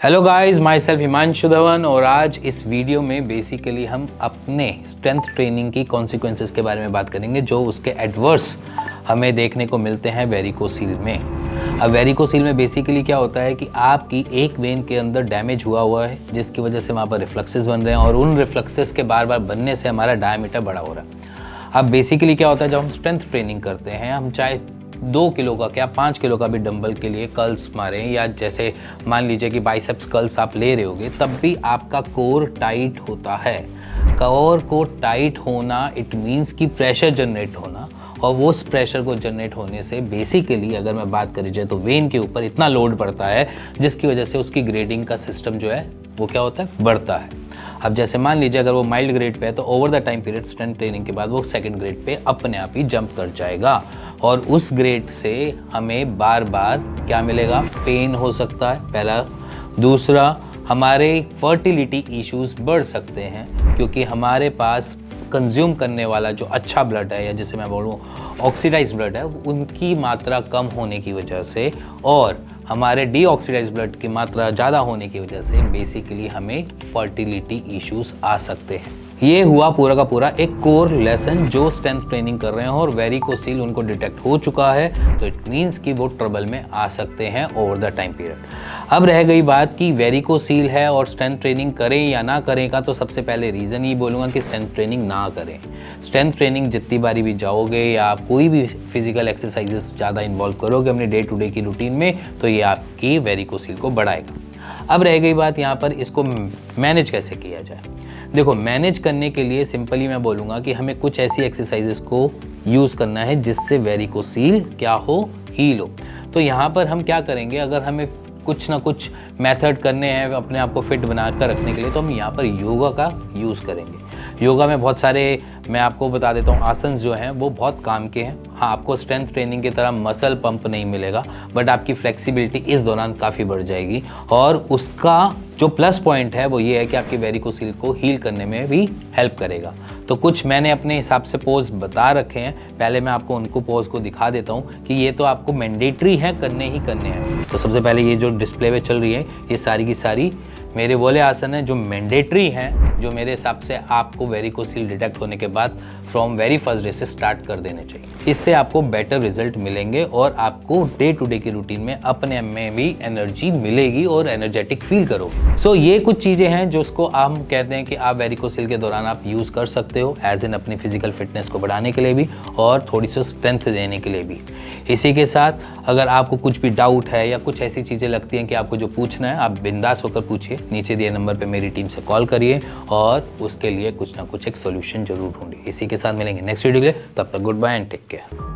Hello guys, my self Himanshu Dhawan और आज इस वीडियो में बेसिकली हम अपने स्ट्रेंथ ट्रेनिंग की कॉन्सिक्वेंसेस के बारे में बात करेंगे जो उसके एडवर्स हमें देखने को मिलते हैं वेरिकोसील में। अब वेरिकोसील में बेसिकली क्या होता है कि आपकी एक वेन के अंदर डैमेज हुआ है जिसकी वजह से वहाँ पर रिफ्लक्सेस बन रहे हैं और उन रिफ्लक्सेस के बार बार बनने से हमारा डायमीटर बड़ा हो रहा है। अब बेसिकली क्या होता है, जब हम स्ट्रेंथ ट्रेनिंग करते हैं, हम चाहे 2 किलो का क्या 5 किलो का भी डंबल के लिए कर्ल्स मारें या जैसे मान लीजिए कि बाइसेप्स कर्ल्स आप ले रहे होगे, तब भी आपका कोर टाइट होता है। कोर को टाइट होना इट मीन्स कि प्रेशर जनरेट होना, और वो उस प्रेशर को जनरेट होने से बेसिकली अगर मैं बात करी जाए तो वेन के ऊपर इतना लोड पड़ता है जिसकी वजह से उसकी ग्रेडिंग का सिस्टम जो है वो क्या होता है, बढ़ता है। अब जैसे मान लीजिए अगर वो माइल्ड ग्रेड पे है तो over the time period strength training के बाद वो सेकंड ग्रेड पे अपने आप ही जंप कर जाएगा और उस ग्रेड से हमें बार बार क्या मिलेगा, पेन हो सकता है पहला। दूसरा, हमारे फर्टिलिटी इश्यूज बढ़ सकते हैं क्योंकि हमारे पास कंज्यूम करने वाला जो अच्छा ब्लड है या जिसे मैं बोलूँ ऑक्सीडाइज ब्लड है, उनकी मात्रा कम होने की वजह से और हमारे डीऑक्सीडाइज ब्लड की मात्रा ज़्यादा होने की वजह से बेसिकली हमें फर्टिलिटी इश्यूज आ सकते हैं। ये हुआ पूरा का पूरा एक कोर लेसन जो स्ट्रेंथ ट्रेनिंग कर रहे हैं और वेरिकोसील उनको डिटेक्ट हो चुका है, तो इट मीन्स कि वो ट्रबल में आ सकते हैं ओवर द टाइम पीरियड। अब रह गई बात कि वेरिकोसील है और स्ट्रेंथ ट्रेनिंग करें या ना करें का, तो सबसे पहले रीज़न ही बोलूँगा कि स्ट्रेंथ ट्रेनिंग ना करें। स्ट्रेंथ ट्रेनिंग जितनी बारी भी जाओगे या आप कोई भी फिजिकल एक्सरसाइजेस ज़्यादा इन्वॉल्व करोगे अपने डे टू डे की रूटीन में, तो ये आपकी वेरिकोसील को बढ़ाएगा। अब रह गई बात यहाँ पर इसको मैनेज कैसे किया जाए। देखो, मैनेज करने के लिए सिंपली मैं बोलूँगा कि हमें कुछ ऐसी एक्सरसाइजेस को यूज़ करना है जिससे वेरिकोसील क्या हो, हील हो। तो यहाँ पर हम क्या करेंगे, अगर हमें कुछ ना कुछ मेथड करने हैं अपने आप को फिट बना कर रखने के लिए, तो हम यहाँ पर योगा का यूज़ करेंगे। योगा में बहुत सारे मैं आपको बता देता हूँ आसन जो हैं वो बहुत काम के हैं। हाँ, आपको स्ट्रेंथ ट्रेनिंग की तरह मसल पंप नहीं मिलेगा, बट आपकी फ्लेक्सिबिलिटी इस दौरान काफ़ी बढ़ जाएगी और उसका जो प्लस पॉइंट है वो ये है कि आपकी वेरिकोसील को हील करने में भी हेल्प करेगा। तो कुछ मैंने अपने हिसाब से पोज बता रखे हैं, पहले मैं आपको उनको पोज को दिखा देता हूँ कि ये तो आपको मैंडेटरी है, करने ही करने हैं। तो सबसे पहले ये जो डिस्प्ले पे चल रही है ये सारी की सारी मेरे बोले आसन है जो मैंडेटरी हैं, जो मेरे हिसाब से आपको वेरिकोसील डिटेक्ट होने के बाद फ्रॉम वेरी फर्स्ट डे से स्टार्ट कर देने चाहिए। इससे आपको बेटर रिजल्ट मिलेंगे और आपको डे टू डे की रूटीन में अपने में भी एनर्जी मिलेगी और एनर्जेटिक फील करोगे। सो ये कुछ चीज़ें हैं जो उसको हम कहते हैं कि आप वेरिकोसील के दौरान आप यूज़ कर सकते हो एज इन अपनी फिजिकल फिटनेस को बढ़ाने के लिए भी और थोड़ी सी स्ट्रेंथ देने के लिए भी। इसी के साथ अगर आपको कुछ भी डाउट है या कुछ ऐसी चीज़ें लगती हैं कि आपको जो पूछना है, आप बिंदास होकर पूछिए। नीचे दिए नंबर पे मेरी टीम से कॉल करिए और उसके लिए कुछ ना कुछ एक सोल्यूशन जरूर ढूंढिए। इसी के साथ मिलेंगे नेक्स्ट वीडियो के लिए, तब तक good bye and take care.